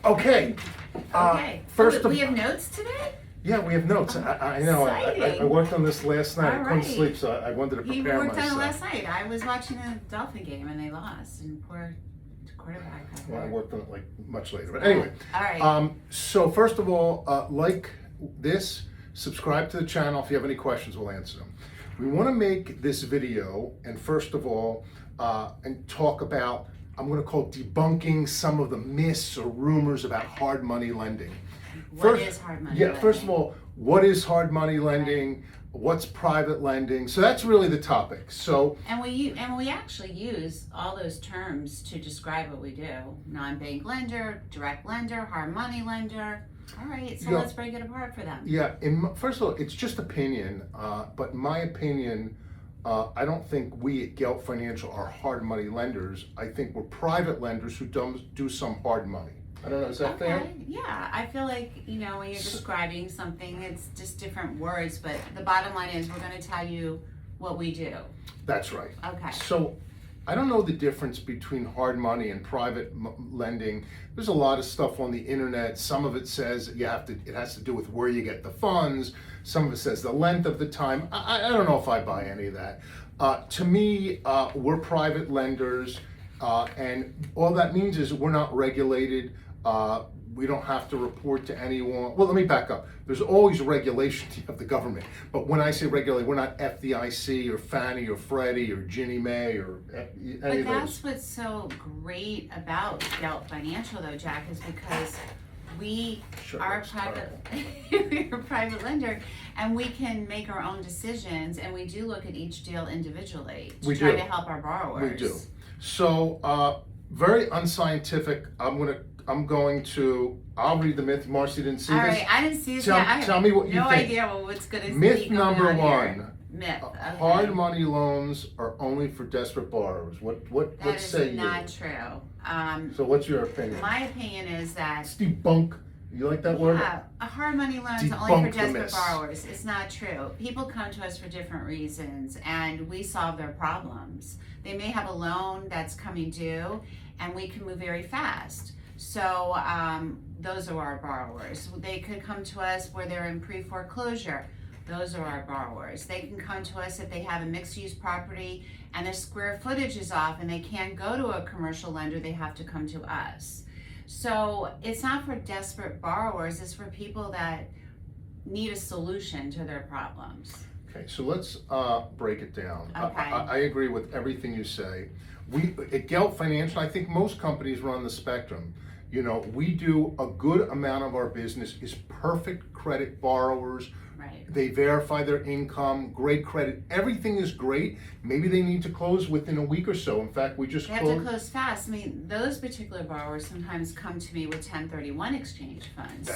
Okay. Okay. First we have notes today? Yeah, we have notes. I know. I worked on this last night. I couldn't sleep, so I wanted to prepare myself. You worked on it last night. I was watching the Dolphin game and they lost, and poor quarterback. Well, I worked on it like much later, but anyway. All right. So first of all, like this, subscribe to the channel. If you have any questions, we'll answer them. We want to make this video, and first of all, and talk about, I'm going to call debunking some of the myths or rumors about hard money lending. What is hard money lending? Yeah, first of all, what is hard money lending? Right. What's private lending? So that's really the topic. So and we actually use all those terms to describe what we do: non-bank lender, direct lender, hard money lender. All right, so let's break it apart for them. Yeah, first of all, it's just opinion, but in my opinion, I don't think we at Gelt Financial are hard money lenders. I think we're private lenders who do some hard money. I don't know, is that fair? Yeah, I feel like, when you're describing something, it's just different words, but the bottom line is we're going to tell you what we do. That's right. Okay. So I don't know the difference between hard money and private lending. There's a lot of stuff on the internet. Some of it says it has to do with where you get the funds. Some of it says the length of the time. I don't know if I buy any of that. To me, we're private lenders, and all that means is we're not regulated. We don't have to report to anyone. Well, let me back up. There's always regulation of the government. But when I say regulated, we're not FDIC or Fannie or Freddie or Ginnie Mae or any of those. But that's what's so great about Gelt Financial, though, Jack, is because we are we're a private lender, and we can make our own decisions, and we do look at each deal individually to try to help our borrowers. We do. So, very unscientific. I'll read the myth. Marcy didn't see this. All right, I didn't see this. Tell me what you think. No idea what's going to be Myth number one. Myth. Okay. Hard money loans are only for desperate borrowers. What say you? That is not true. So what's your opinion? My opinion is that it's debunk. You like that word? Yeah, a hard money loan is only for desperate borrowers. It's not true. People come to us for different reasons, and we solve their problems. They may have a loan that's coming due, and we can move very fast. So those are our borrowers. They could come to us where they're in pre-foreclosure. Those are our borrowers. They can come to us if they have a mixed-use property and their square footage is off and they can't go to a commercial lender. They have to come to us. So it's not for desperate borrowers. It's for people that need a solution to their problems. Okay, so let's break it down. Okay. I agree with everything you say. We at Gelt Financial, I think most companies run the spectrum. We do a good amount of our business is perfect credit borrowers. Right. They verify their income, great credit. Everything is great. Maybe they need to close within a week or so. In fact, we just They have to close fast. I mean, those particular borrowers sometimes come to me with 1031 exchange funds.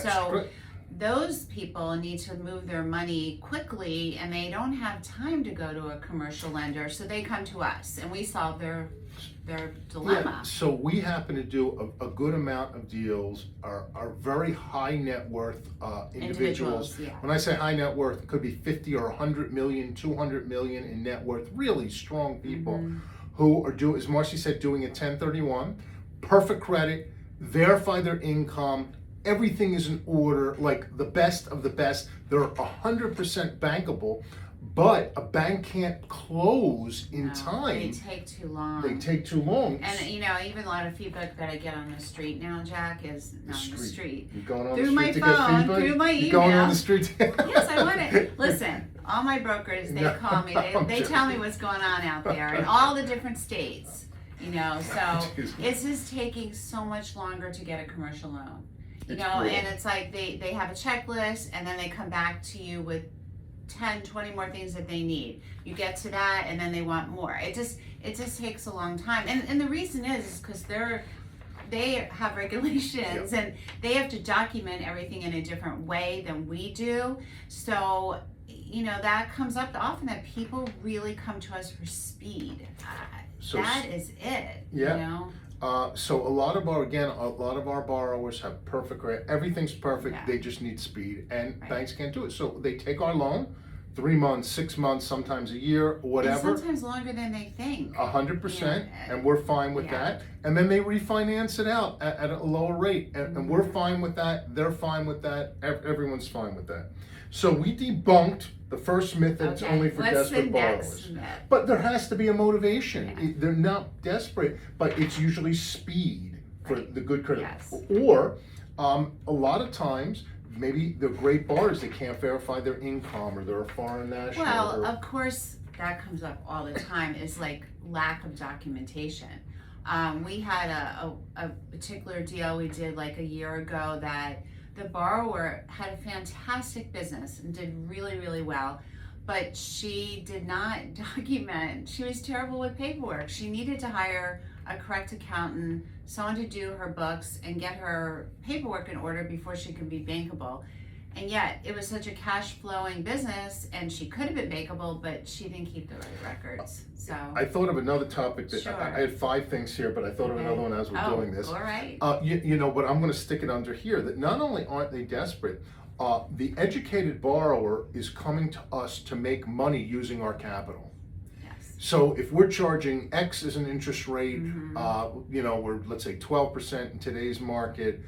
Those people need to move their money quickly, and they don't have time to go to a commercial lender, so they come to us, and we solve their dilemma. Yeah, so we happen to do a good amount of deals, are very high net worth individuals. Yeah. When I say high net worth, it could be 50 or 100 million, 200 million in net worth, really strong people who are as Marcy said, doing a 1031, perfect credit, verify their income, everything is in order, like the best of the best. They're 100% bankable, but a bank can't close in time. They take too long. And even a lot of feedback that I get on the street now, Jack, is not on the street. You're going on through the street my to phone, get feedback? through my email. You're going on the street. Yes, I want to. Listen, all my brokers, they call me. They tell me what's going on out there in all the different states. So it's just taking so much longer to get a commercial loan. And it's like they have a checklist, and then they come back to you with 10, 20 more things that they need. You get to that, and then they want more. It just takes a long time. And the reason is because they have regulations, and they have to document everything in a different way than we do. So, that comes up often, that people really come to us for speed. That is it. Yeah. So a lot of our borrowers have perfect credit. Everything's perfect. Yeah. They just need speed, and banks can't do it. So they take our loan, 3 months, 6 months, sometimes a year, whatever. And sometimes longer than they think. 100%, Yeah. and we're fine with Yeah. that. And then they refinance it out at a lower rate, and we're fine with that. They're fine with that. Everyone's fine with that. So we debunked the first myth that it's Okay, only for what's the desperate next borrowers. myth? But there has to be a motivation. Yeah. They're not desperate, but it's usually speed for Right. the good credit. Yes. Or a lot of times, maybe they're great borrowers, they can't verify their income, or they're a foreign national. Well, or, of course, that comes up all the time, is like lack of documentation. We had a particular deal we did like a year ago that the borrower had a fantastic business and did really, really well, but she did not document. She was terrible with paperwork. She needed to hire a correct accountant, someone to do her books and get her paperwork in order before she could be bankable. And yet, it was such a cash flowing business, and she could have been bankable, but she didn't keep the right records. So I thought of another topic that Sure. I had 5 things here, but I thought of another one as we're doing this. All right. You know, but I'm going to stick it under here that not only aren't they desperate, the educated borrower is coming to us to make money using our capital. Yes. So if we're charging X as an interest rate, Mm-hmm. you know, we're let's say 12% in today's market.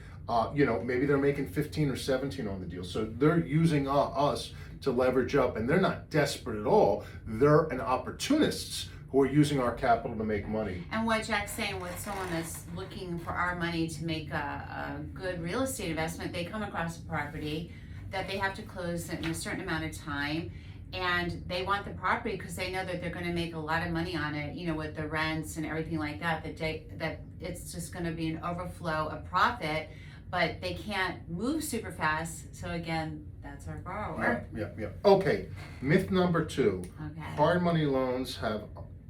You know, maybe they're making 15 or 17 on the deal. So they're using us to leverage up, and they're not desperate at all. They're an opportunists who are using our capital to make money. And what Jack's saying, with someone that's looking for our money to make a good real estate investment, they come across a property that they have to close in a certain amount of time, and they want the property because they know that they're going to make a lot of money on it, you know, with the rents and everything like that, that it's just going to be an overflow of profit, but they can't move super fast. So again, that's our borrower. Yeah. Okay, myth number 2. Okay. Hard money loans have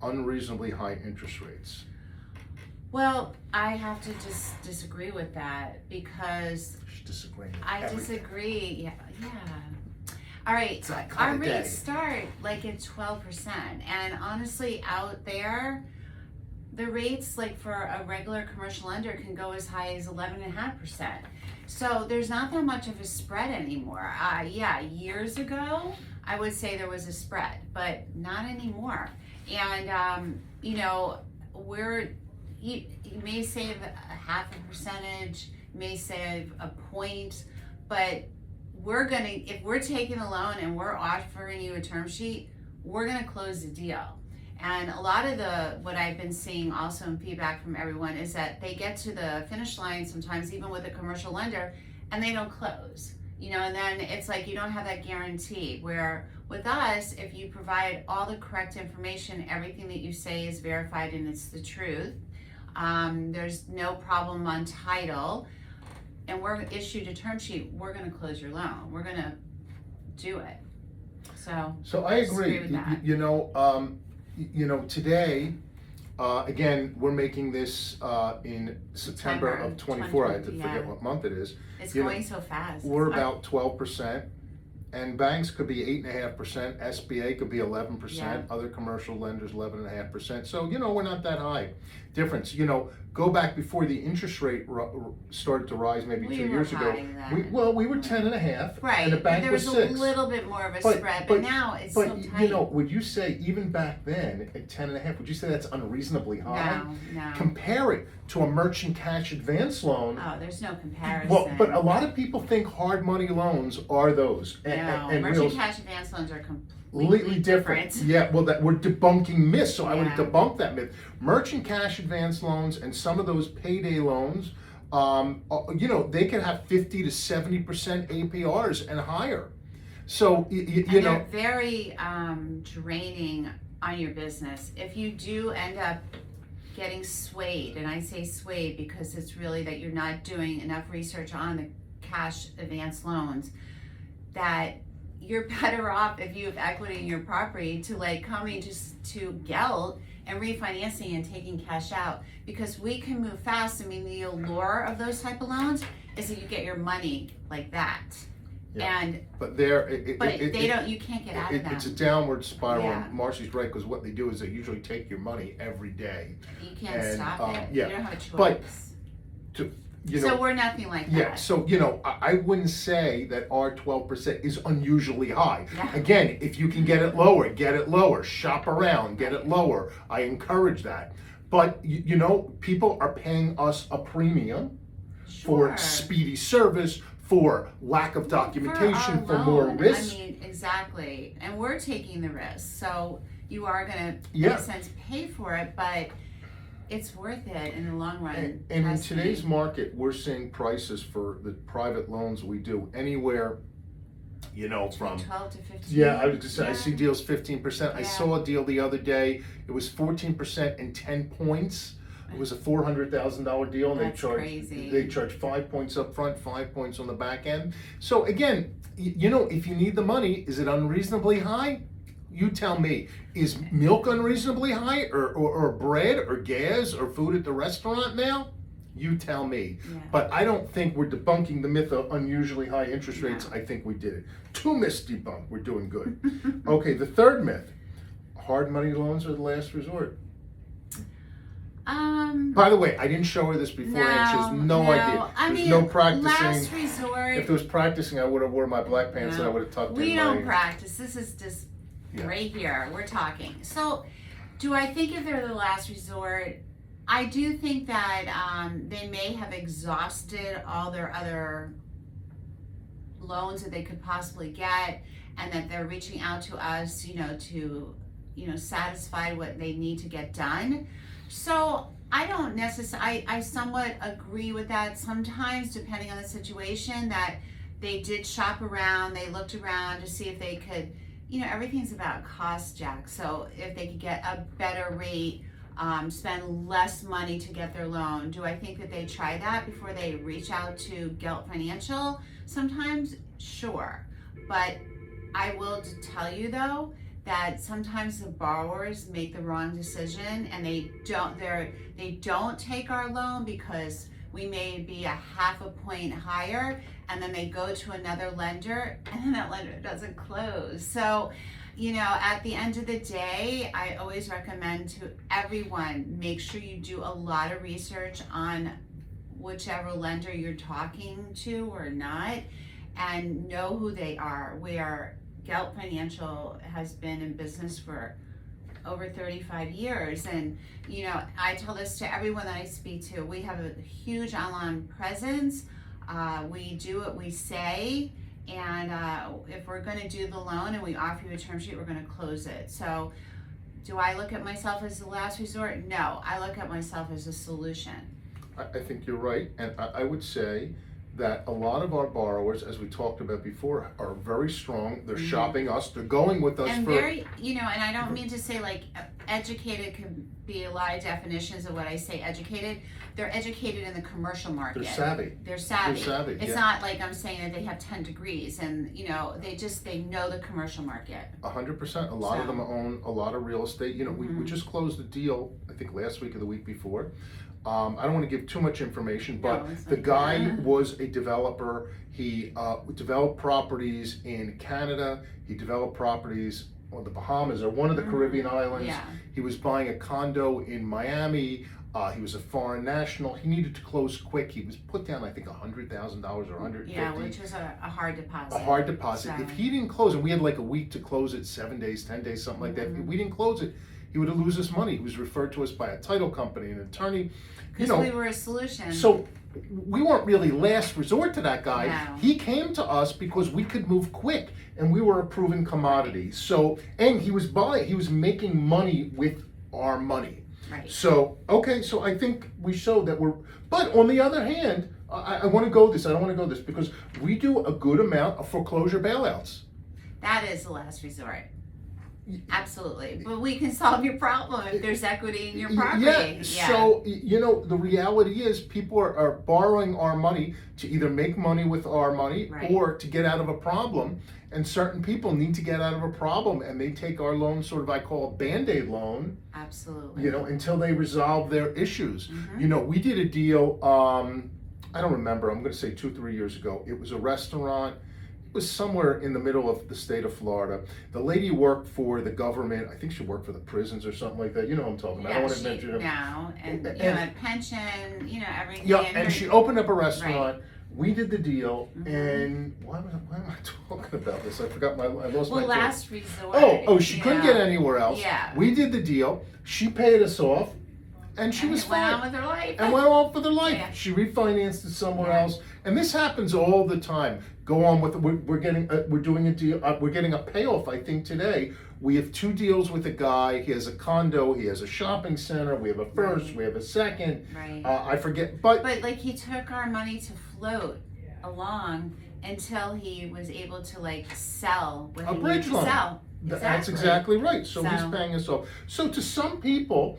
unreasonably high interest rates. Well, I have to just disagree with that, because She's disagreeing with I everything. disagree. Yeah. All right. It's that Our kind of day. rates start like at 12%, and honestly, out there, the rates like for a regular commercial lender can go as high as 11.5%. So there's not that much of a spread anymore. Yeah, years ago, I would say there was a spread, but not anymore. And you know, you may save a 0.5%, may save a point, but if we're taking a loan and we're offering you a term sheet, we're gonna close the deal. And a lot of what I've been seeing also in feedback from everyone is that they get to the finish line sometimes, even with a commercial lender, and they don't close. You know, and then it's like you don't have that guarantee. Where with us, if you provide all the correct information, everything that you say is verified and it's the truth, there's no problem on title, and we're issued a term sheet, we're gonna close your loan. We're gonna do it. So I agree. with that. You know, today, again, we're making this in September of 24. I had to forget what month it is. It's You know, going so fast. We're about 12%, and banks could be 8.5%, SBA could be 11%, Yeah. other commercial lenders 11.5%. So, you know, we're not that high difference. You know, go back before the interest rate started to rise maybe We 2 were years ago. high then. We were 10.5, Right, and the but bank there was was 6. a little bit more of a spread, but now it's so tight. You know, would you say even back then at 10.5, would you say that's unreasonably high? No. Compare it to a merchant cash advance loan. Oh, there's no comparison. Well, but a lot of people think hard money loans are those. And merchant real- cash advance loans are completely completely different. Yeah, well, that we're debunking myths, so I would Yeah. debunk that myth. Merchant cash advance loans and some of those payday loans, you know, they can have 50 to 70% APRs and higher. So you and know, they're very draining on your business. If you do end up getting swayed, and I say swayed because it's really that you're not doing enough research on the cash advance loans, that you're better off if you have equity in your property to like coming to Gelt and refinancing and taking cash out, because we can move fast. I mean, the allure of those type of loans is that you get your money like that. Yeah. And but you can't get out of that. It's a downward spiral. Yeah. And Marcy's right, because what they do is they usually take your money every day. You can't and, stop it. yeah. You don't have a choice. But So we're nothing like that. Yeah, so I wouldn't say that our 12% is unusually high. Yeah. Again, if you can get it lower, get it lower. Shop around, get it lower. I encourage that. But people are paying us a premium for speedy service, for lack of documentation, for more risk. I mean, exactly. And we're taking the risk. So you are going to, in a sense, pay for it, but it's worth it in the long run. And in today's market, we're seeing prices for the private loans we do anywhere, from 12 to 15. Yeah, I was just saying, I see deals 15%. I saw a deal the other day. It was 14% and 10 points. It was a $400,000 deal, and they charge 5 points up front, 5 points on the back end. So again, if you need the money, is it unreasonably high? You tell me. Is milk unreasonably high, or bread, or gas, or food at the restaurant now? You tell me. Yeah. But I don't think we're debunking the myth of unusually high interest rates. I think we did it. 2 myths debunked. We're doing good. Okay, the third myth: hard money loans are the last resort. By the way, I didn't show her this before, and she has no idea. There's no practicing. Last resort. If there was practicing, I would have worn my black pants and I would have tucked in my... We don't practice. This is just right here. We're talking. So, do I think if they're the last resort? I do think that they may have exhausted all their other loans that they could possibly get, and that they're reaching out to us, to satisfy what they need to get done. So I don't necessarily, I somewhat agree with that sometimes, depending on the situation, that they did shop around, they looked around to see if they could, everything's about cost, Jack. So if they could get a better rate, spend less money to get their loan. Do I think that they try that before they reach out to Gelt Financial? Sometimes, sure. But I will tell you though, that sometimes the borrowers make the wrong decision, and they don't take our loan because we may be a half a point higher, and then they go to another lender, and then that lender doesn't close. So, at the end of the day, I always recommend to everyone, make sure you do a lot of research on whichever lender you're talking to or not, and know who they are. Gelt Financial has been in business for over 35 years, and I tell this to everyone that I speak to. We have a huge online presence. We do what we say, and if we're going to do the loan and we offer you a term sheet, we're going to close it. So do I look at myself as the last resort? No, I look at myself as a solution. I think you're right, and I would say that a lot of our borrowers, as we talked about before, are very strong. They're shopping us. They're going with us and very, and I don't mean to say like educated can be a lot of definitions of what I say educated. They're educated in the commercial market. They're savvy. They're savvy. They're savvy. It's not like I'm saying that they have 10 degrees and, they know the commercial market. 100%. A lot of them own a lot of real estate. We just closed a deal, I think last week or the week before. I don't want to give too much information, but the guy was a developer. He developed properties in Canada. He developed properties on the Bahamas or one of the Caribbean islands. Yeah. He was buying a condo in Miami. He was a foreign national. He needed to close quick. He was put down, I think, $100,000 or $150,000. Yeah, which was a hard deposit. A hard deposit. So if he didn't close it, we had like a week to close it, 7 days, 10 days, something like that. If we didn't close it, he would have lose his money. He was referred to us by a title company, an attorney. Because we were a solution. So we weren't really last resort to that guy. No. He came to us because we could move quick and we were a proven commodity. So, and he was making money with our money. Right. So, okay, so I think we showed that but on the other hand, I want to go this, I don't want to go this, because we do a good amount of foreclosure bailouts. That is the last resort. Absolutely. But we can solve your problem if there's equity in your property. Yeah. So, the reality is people are borrowing our money to either make money with our money or to get out of a problem. And certain people need to get out of a problem, and they take our loan, sort of I call a Band-Aid loan. Absolutely. Until they resolve their issues. We did a deal, I don't remember, I'm going to say 2-3 years ago. It was a restaurant. was somewhere in the middle of the state of Florida. The lady worked for the government. I think she worked for the prisons or something like that. You know what I'm talking about. I don't want to mention it. No, and you know, a pension, you know, everything. Yeah, and she opened up a restaurant. Right. We did the deal, and why am I talking about this? I forgot I lost my Well, train. last resort. She couldn't get anywhere else. Yeah. We did the deal. She paid us off, and she was went fine. on with her life. And went on with her life. Yeah. She refinanced it somewhere Yeah. else, and this happens all the time. Go on with we're doing a deal. We're getting a payoff. I think today we have 2 deals with a guy. He has a condo. He has a shopping center. We have a first. Right. We have a second. Right. I forget, but like he took our money to float along until he was able to like sell what A he bridge needed to loan. sell. That's exactly right. So he's paying us off. So to some people,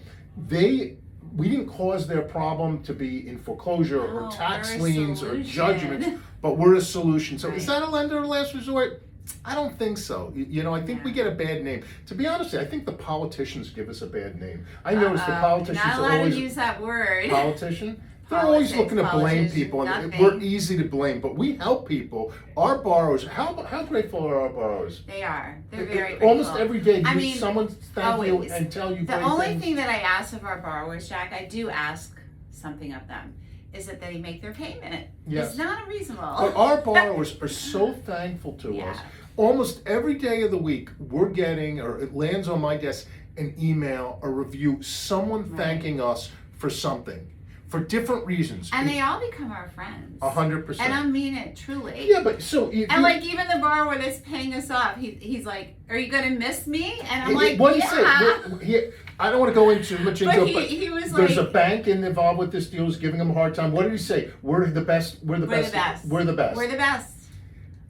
we didn't cause their problem to be in foreclosure or tax liens or judgments, but we're a solution. So is that a lender of last resort? I don't think so. You know, I think we get a bad name. To be honest, I think the politicians give us a bad name. I notice the politicians not are allowed always to use that word. Politician. They're always looking to blame people, and we're easy to blame. But we help people. Our borrowers. How grateful are our borrowers? They are. They're very grateful. Almost every day, someone thank you and tell you. The only thing that I ask of our borrowers, Jack, I do ask something of them, is that they make their payment. Yes. It's not unreasonable. But our borrowers are so thankful to us. Almost every day of the week, we're getting, or it lands on my desk, an email, a review, someone thanking us for something. For different reasons. And they all become our friends. 100%. And I mean it truly. Yeah, but so... like even the borrower that's paying us off, he's like, are you going to miss me? And I'm like, what did he say? I don't want to go into much into it, but he was there's like, a bank involved with this deal who's giving him a hard time. What did he say? We're the best. We're the best. We're the best. We're the best.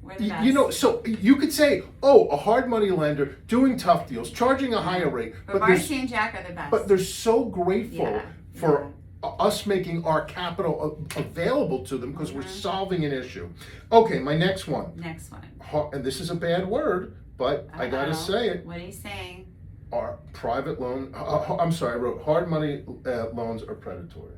We're the best. You know, so you could say, oh, a hard money lender doing tough deals, charging a higher rate. But Marcy and Jack are the best. But they're so grateful for us making our capital available to them because we're solving an issue. Okay, my next one. And this is a bad word, but I gotta say it. What are you saying? Our private loan, I'm sorry, I wrote hard money loans are predatory.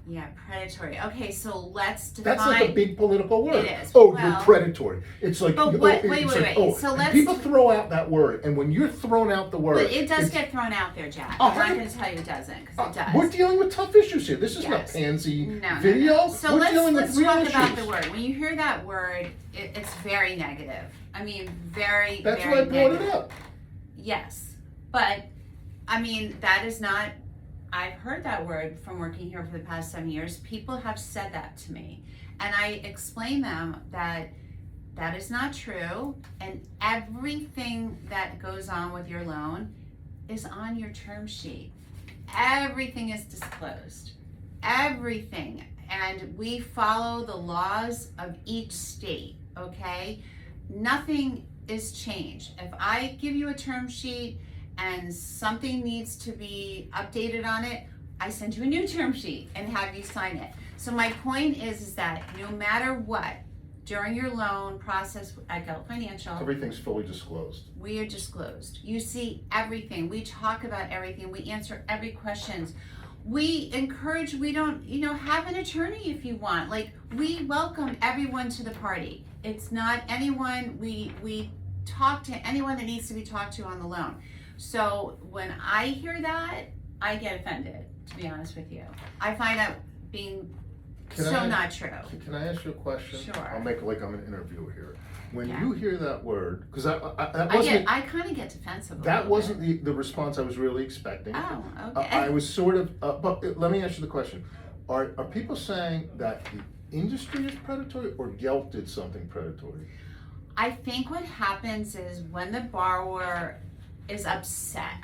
Yeah, predatory. Okay, so let's define. That's like a big political word. It is. Oh, you're predatory. It's like, but wait. So let's. People throw out that word, and when you're thrown out the word, but it does get thrown out there, Jack. I'm not going to tell you it doesn't, because it does. We're dealing with tough issues here. This is not pansy video. No. So we're dealing let's with real talk issues. about the word. When you hear that word, it's very negative. I mean, very. That's very why I brought negative. it up. Yes, but I mean that is not. I've heard that word from working here for the past 7 years. People have said that to me. And I explain them that that is not true. And everything that goes on with your loan is on your term sheet. Everything is disclosed. Everything. And we follow the laws of each state, okay? Nothing is changed. If I give you a term sheet and something needs to be updated on it, I send you a new term sheet and have you sign it. So my point is that no matter what, during your loan process at Gelt Financial, everything's fully disclosed. We are disclosed. You see everything. We talk about everything. We answer every question. We encourage, we don't, have an attorney if you want. Like, we welcome everyone to the party. It's not anyone, we talk to anyone that needs to be talked to on the loan. So when I hear I get offended, to be honest with you. I find that being not true. Can I ask you a question? Sure. I'll make it like I'm an interviewer here. When you hear that word, because that wasn't... I kind of get defensive. That wasn't the response I was really expecting. Oh, okay. I was sort of, but let me ask you the question. Are people saying that the industry is predatory or Gelt did something predatory? I think what happens is when the borrower is upset,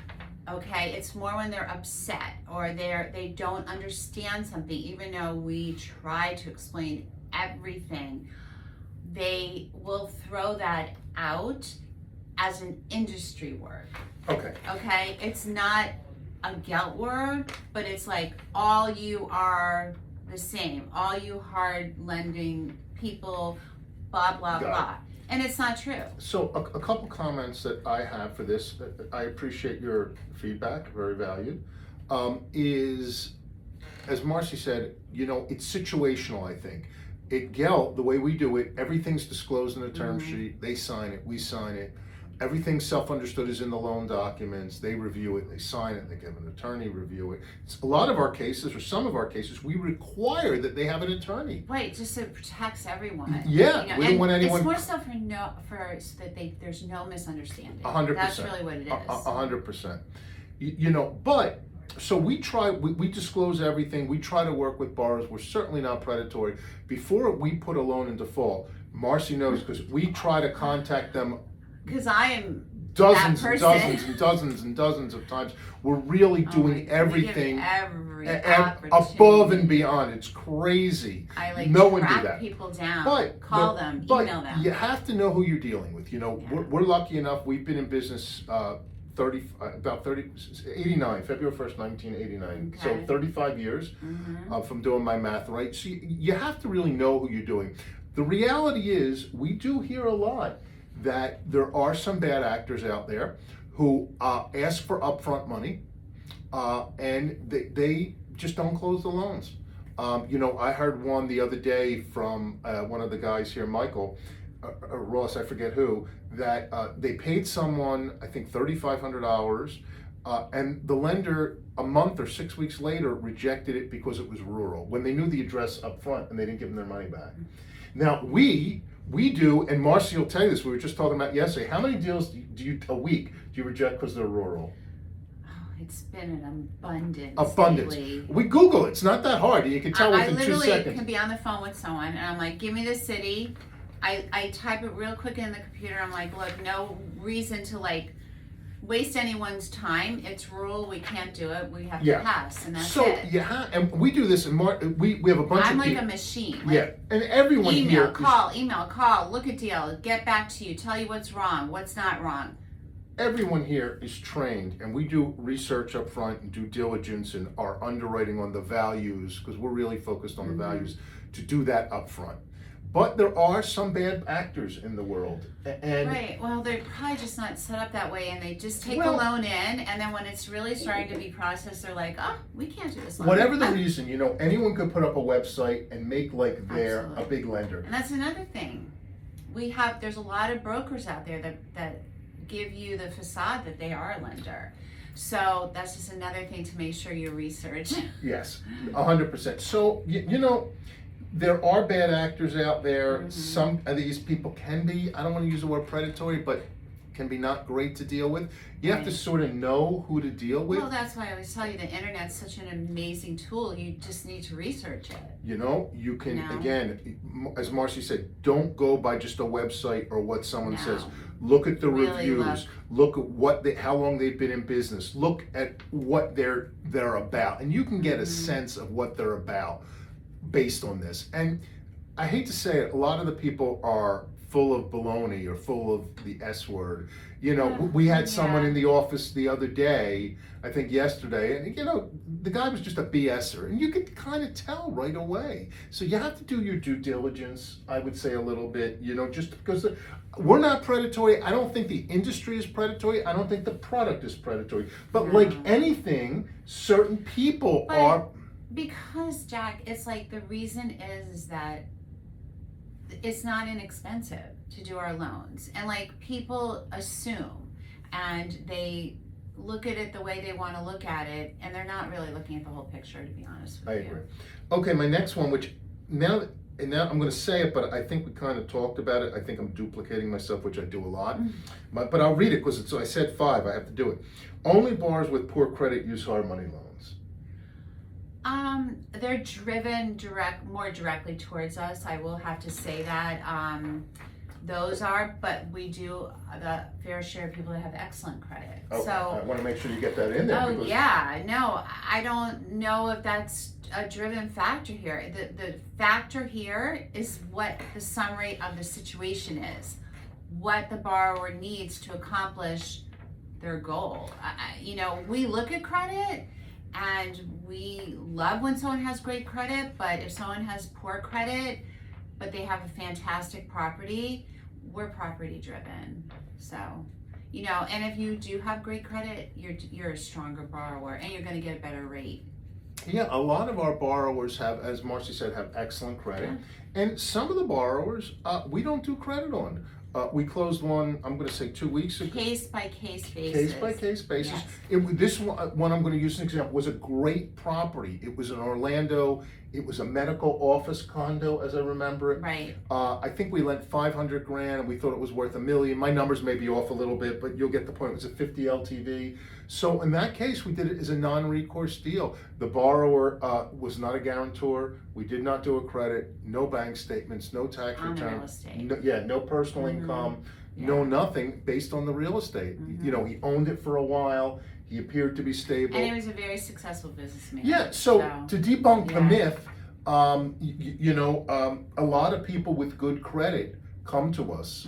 okay? It's more when they're upset or they don't understand something, even though we try to explain everything, they will throw that out as an industry word. Okay. Okay? It's not a Gelt word, but it's like all you are the same. All you hard lending people, blah, blah, blah. And it's not true. So a couple comments that I have for this, I appreciate your feedback, very valued, is, as Marcy said, it's situational, I think. at Gelt, the way we do it, everything's disclosed in the term sheet. They sign it, we sign it. Everything self-understood is in the loan documents. They review it, they sign it, they give an attorney review it. A lot of our cases, or some of our cases, we require that they have an attorney. Right, just so it protects everyone. Yeah, we don't want anyone. It's more so so that there's no misunderstanding. 100%. That's really what it is. 100%. But so we disclose everything. We try to work with borrowers. We're certainly not predatory. Before we put a loan in default, Marcy knows, because we try to contact them. Because I am dozens that and person. dozens and dozens and dozens of times. We're really doing everything above and beyond. It's crazy. I no one do track that. people down, Call them, but email them. You have to know who you're dealing with. We're lucky enough. We've been in business February 1st, 1989. Okay. So 35 years from doing my math right. So you have to really know who you're doing. The reality is, we do hear a lot that there are some bad actors out there who ask for upfront money, and they just don't close the loans. I heard one the other day from one of the guys here, Michael, Ross, I forget who, that they paid someone, I think $3,500, and the lender a month or 6 weeks later rejected it because it was rural, when they knew the address up front and they didn't give them their money back. Now, we do, and Marcy will tell you this, we were just talking about yesterday, how many deals do you a week do you reject because they're rural? Oh, it's been an abundance. Lately. We Google it, it's not that hard, you can tell within 2 seconds. I literally can be on the phone with someone and I'm like, give me the city. I type it real quick in the computer. I'm like, look, no reason to waste anyone's time. It's rural. We can't do it. We have to pass, and that's it. And we do this. And we have a bunch of. I'm like a machine. And everyone email, call, look at deal, get back to you, tell you what's wrong, what's not wrong. Everyone here is trained, and we do research up front and due diligence and our underwriting on the values, because we're really focused on the values, to do that up front. But there are some bad actors in the world. Right, well, they're probably just not set up that way, and they just take the loan in, and then when it's really starting to be processed, they're like, oh, we can't do this loan. Whatever the reason, anyone could put up a website and make they're a big lender. And that's another thing. There's a lot of brokers out there that give you the facade that they are a lender. So that's just another thing to make sure you research. Yes, 100%. So, there are bad actors out there. Some of these people can be, I don't want to use the word predatory, but can be not great to deal with. You have to sort of know who to deal with. Well, that's why I always tell you the internet's such an amazing tool. You just need to research it. You can, again, as Marcy said, don't go by just a website or what someone says. Look at the reviews. Look at how long they've been in business. Look at what they're about, and you can get a sense of what they're about based on this. And I hate to say it, a lot of the people are full of baloney or full of the S word. We had someone in the office the other day, I think yesterday, and the guy was just a BSer, and you could kind of tell right away. So you have to do your due diligence, I would say, a little bit, just because we're not predatory. I don't think the industry is predatory. I don't think the product is predatory. But like anything, certain people are. Because, Jack, it's like the reason is that it's not inexpensive to do our loans. And people assume and they look at it the way they want to look at it, and they're not really looking at the whole picture, to be honest with you. I agree. Okay, my next one, which now I'm going to say it, but I think we kind of talked about it. I think I'm duplicating myself, which I do a lot. But I'll read it because I said 5. I have to do it. Only borrowers with poor credit use hard money loans. They're driven more directly towards us. I will have to say that. Those are, but we do the fair share of people that have excellent credit. Okay. So I want to make sure you get that in there. Oh yeah, no, I don't know if that's a driven factor here. The factor here is what the summary of the situation is, what the borrower needs to accomplish their goal. We look at credit. And we love when someone has great credit, but if someone has poor credit, but they have a fantastic property, we're property driven. So, and if you do have great credit, you're a stronger borrower and you're going to get a better rate. Yeah, a lot of our borrowers have, as Marcy said, have excellent credit. And some of the borrowers, we don't do credit on. We closed one, I'm gonna say 2 weeks ago. Case by case basis. Case by case basis. Yes. This one I'm gonna use as an example, was a great property. It was in Orlando. It was a medical office condo, as I remember it. Right. I think we lent 500 grand and we thought it was worth $1 million. My numbers may be off a little bit, but you'll get the point. It was a 50 LTV. So in that case, we did it as a non-recourse deal. The borrower was not a guarantor. We did not do a credit, no bank statements, no tax On the return. real estate. No personal income, Yeah. no nothing based on the real estate. You know, he owned it for a while. He appeared to be stable. And he was a very successful businessman. Yeah, so to debunk the myth, a lot of people with good credit come to us.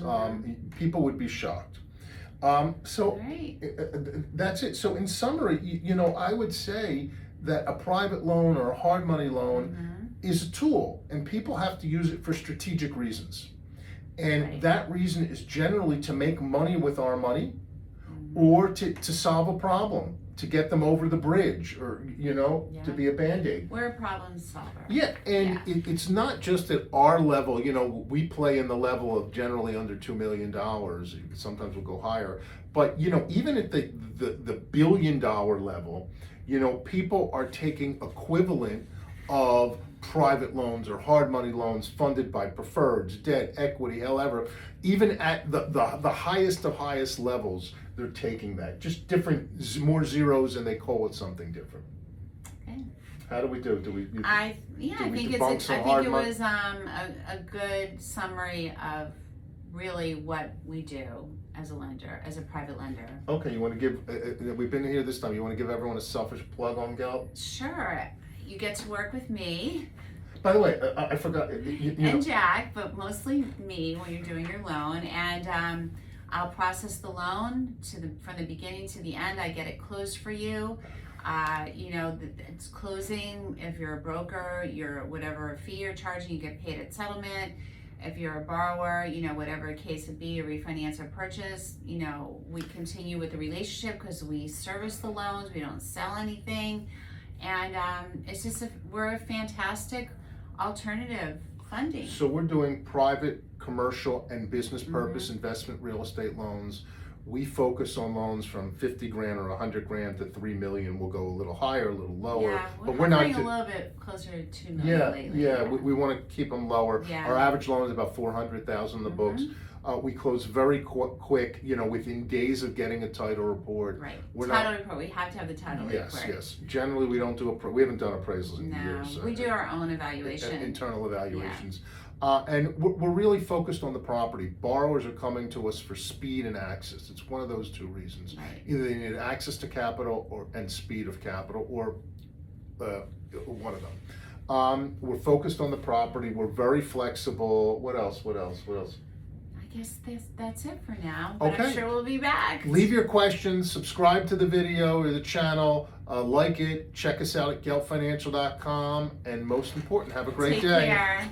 People would be shocked. Right. That's it. So in summary, I would say that a private loan or a hard money loan is a tool, and people have to use it for strategic reasons. And that reason is generally to make money with our money, or to solve a problem, to get them over the bridge, or to be a Band-Aid. We're a problem solver. Yeah, and it's not just at our level. We play in the level of generally under $2 million. Sometimes we'll go higher, but even at the $1 billion level, people are taking equivalent of private loans or hard money loans funded by preferreds, debt, equity, however. Even at the highest of highest levels, they're taking that. Just different, more zeros, and they call it something different. Okay. How do we do? I think it was a good summary of really what we do as a lender, as a private lender. Okay, you want to give? We've been here this time. You want to give everyone a selfish plug on Gelt? Sure. You get to work with me. By the way, I forgot. And Jack, but mostly me when you're doing your loan, and I'll process the loan from the beginning to the end. I get it closed for you. It's closing. If you're a broker, whatever fee you're charging, you get paid at settlement. If you're a borrower, whatever case it be, a refinance or purchase, we continue with the relationship because we service the loans. We don't sell anything, and it's just we're a fantastic alternative funding. So we're doing private, commercial, and business purpose investment real estate loans. We focus on loans from 50 grand or 100 grand to 3 million. We'll go a little higher, a little lower. Yeah, but we're not a little bit closer to 2 million lately. Yeah, we want to keep them lower. Yeah. Our average loan is about 400,000 in the books. We close very quick, within days of getting a title report. Right. Title report. We have to have the title report. Yes. Generally, we don't do we haven't done appraisals in years. We do our own evaluation. Internal evaluations. And we're really focused on the property. Borrowers are coming to us for speed and access. It's one of those two reasons. Right. Either they need access to capital and speed of capital, or one of them. We're focused on the property. We're very flexible. What else? I guess that's it for now. But Okay. I'm sure we'll be back. Leave your questions, subscribe to the video or the channel, like it, check us out at geltfinancial.com, and most important, have a great day. Take care.